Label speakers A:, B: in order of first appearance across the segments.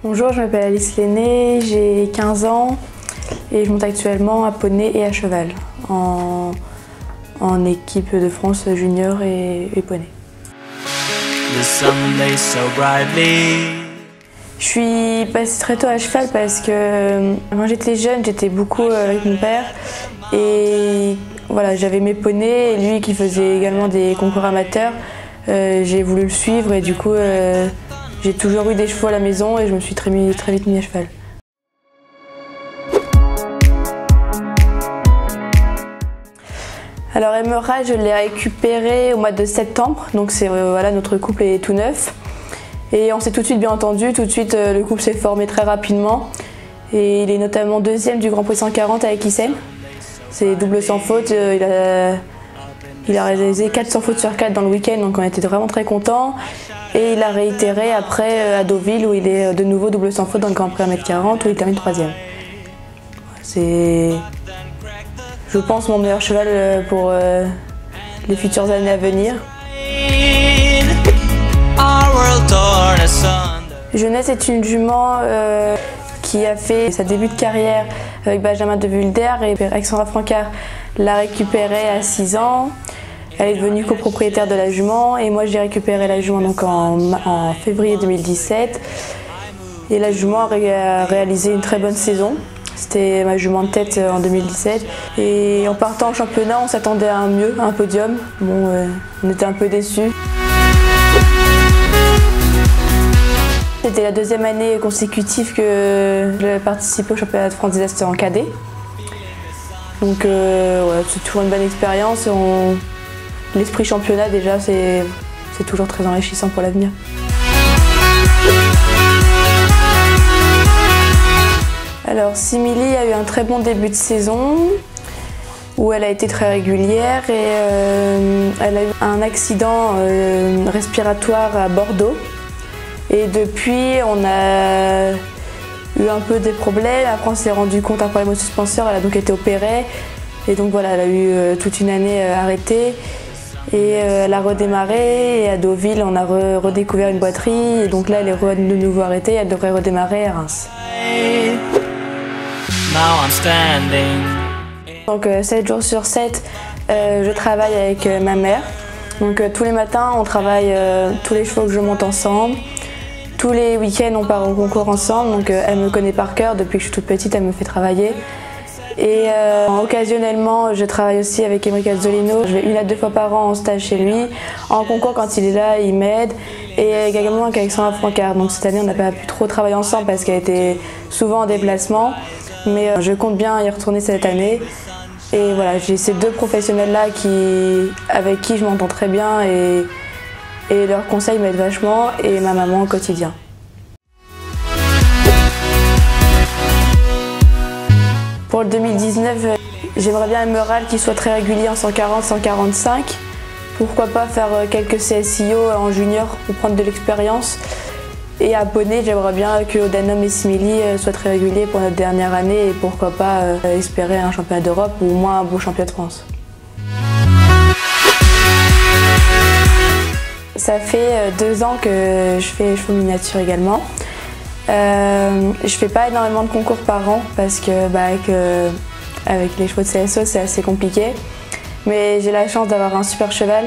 A: Bonjour, je m'appelle Alice Lenné, j'ai 15 ans et je monte actuellement à poney et à cheval en équipe de France junior et poney. Je suis passée très tôt à cheval parce que quand j'étais jeune, j'étais beaucoup avec mon père et voilà, j'avais mes poneys et lui qui faisait également des concours amateurs, j'ai voulu le suivre et du coup j'ai toujours eu des chevaux à la maison et je me suis très vite mis à cheval. Alors Emera, je l'ai récupéré au mois de septembre, donc c'est voilà, notre couple est tout neuf. Et on s'est tout de suite bien entendu, le couple s'est formé très rapidement. Et il est notamment deuxième du Grand Prix 140 avec Issem. C'est double sans faute, il a réalisé 400 fautes sur 4 dans le week-end, donc on était vraiment très contents. Et il a réitéré après à Deauville où il est de nouveau double sans faute dans le Grand Prix 1m40 où il termine troisième. C'est, je pense, mon meilleur cheval pour les futures années à venir. Jeunesse est une jument qui a fait sa début de carrière avec Benjamin de Vulder et Alexandra Francard l'a récupérée à 6 ans. Elle est devenue copropriétaire de la jument et moi j'ai récupéré la jument donc en février 2017. Et la jument a réalisé une très bonne saison. C'était ma jument de tête en 2017. Et en partant au championnat, on s'attendait à un mieux, à un podium. Bon, on était un peu déçus. C'était la deuxième année consécutive que je participais au championnat de France des As en cadet. Donc ouais, c'est toujours une bonne expérience. L'esprit championnat déjà, c'est toujours très enrichissant pour l'avenir. Alors Simili a eu un très bon début de saison où elle a été très régulière et elle a eu un accident respiratoire à Bordeaux. Et depuis, on a eu un peu des problèmes. Après, on s'est rendu compte d'un problème au suspenseur. Elle a donc été opérée. Et donc voilà, elle a eu toute une année arrêtée. Et elle a redémarré. Et à Deauville, on a redécouvert une boiterie. Et donc là, elle est de nouveau arrêtée. Elle devrait redémarrer à Reims. Donc 7 jours sur 7, je travaille avec ma mère. Donc tous les matins, on travaille tous les chevaux que je monte ensemble. Tous les week-ends, on part au concours ensemble, donc elle me connaît par cœur. Depuis que je suis toute petite, elle me fait travailler. Et occasionnellement, je travaille aussi avec Émeric Azzolino. Je vais 1 à 2 fois par an en stage chez lui. En concours, quand il est là, il m'aide. Et également avec Alexandra Francard. Donc cette année, on n'a pas pu trop travailler ensemble parce qu'elle était souvent en déplacement. Mais je compte bien y retourner cette année. Et voilà, j'ai ces deux professionnels-là avec qui je m'entends très bien. Et leurs conseils m'aident vachement, et ma maman au quotidien. Pour le 2019, j'aimerais bien un Emerald qui soit très régulier en 140, 145. Pourquoi pas faire quelques CSIO en junior pour prendre de l'expérience. Et à poney, j'aimerais bien que Odenum et Simili soient très réguliers pour notre dernière année et pourquoi pas espérer un championnat d'Europe ou au moins un beau championnat de France. Ça fait 2 ans que je fais chevaux miniatures également. Je fais pas énormément de concours par an parce que avec les chevaux de CSO c'est assez compliqué. Mais j'ai la chance d'avoir un super cheval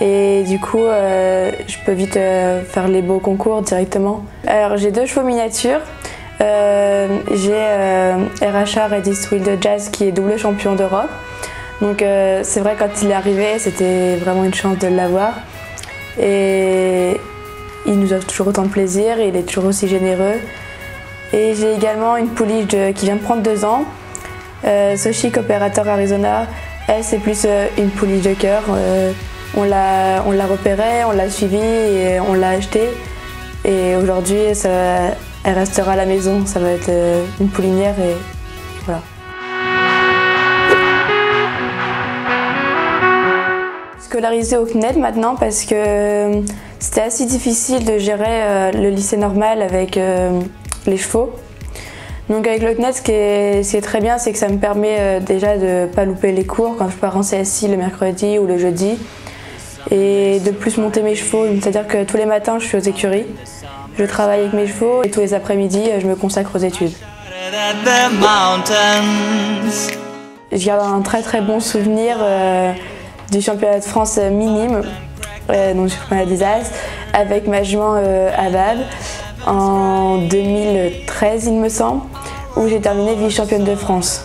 A: et du coup je peux vite faire les beaux concours directement. Alors j'ai 2 chevaux miniatures. J'ai RHA Red East Wild Jazz qui est double champion d'Europe. Donc c'est vrai quand il est arrivé c'était vraiment une chance de l'avoir. Et il nous offre toujours autant de plaisir et il est toujours aussi généreux. Et j'ai également une pouliche qui vient de prendre 2 ans, Sochi Coopérateur Arizona. Elle c'est plus une pouliche de cœur. On l'a repérée, on l'a suivie et on l'a achetée. Et aujourd'hui elle restera à la maison, ça va être une poulinière et voilà. Scolarisée au CNED maintenant parce que c'était assez difficile de gérer le lycée normal avec les chevaux. Donc avec le CNED, ce qui est très bien, c'est que ça me permet déjà de ne pas louper les cours quand je pars en CSI le mercredi ou le jeudi. Et de plus monter mes chevaux, c'est-à-dire que tous les matins je suis aux écuries. Je travaille avec mes chevaux et tous les après-midi, je me consacre aux études. Je garde un très bon souvenir du championnat de France minime, donc du championnat des As, avec ma jument Abad en 2013 il me semble, où j'ai terminé vice-championne de France.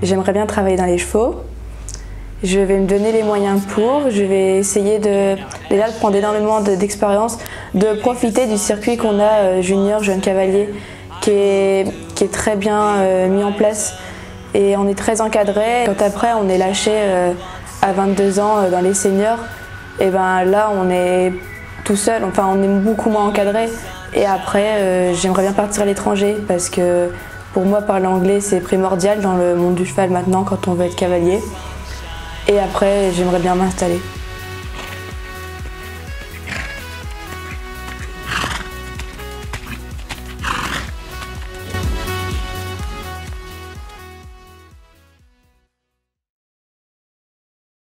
A: J'aimerais bien travailler dans les chevaux. Je vais me donner les moyens pour. Je vais essayer de prendre énormément d'expérience, de profiter du circuit qu'on a junior, jeune cavalier, qui est très bien mis en place. Et on est très encadré. Quand après on est lâché à 22 ans dans les seniors, et ben là on est tout seul, enfin on est beaucoup moins encadré. Et après j'aimerais bien partir à l'étranger parce que pour moi parler anglais c'est primordial dans le monde du cheval maintenant quand on veut être cavalier. Et après j'aimerais bien m'installer.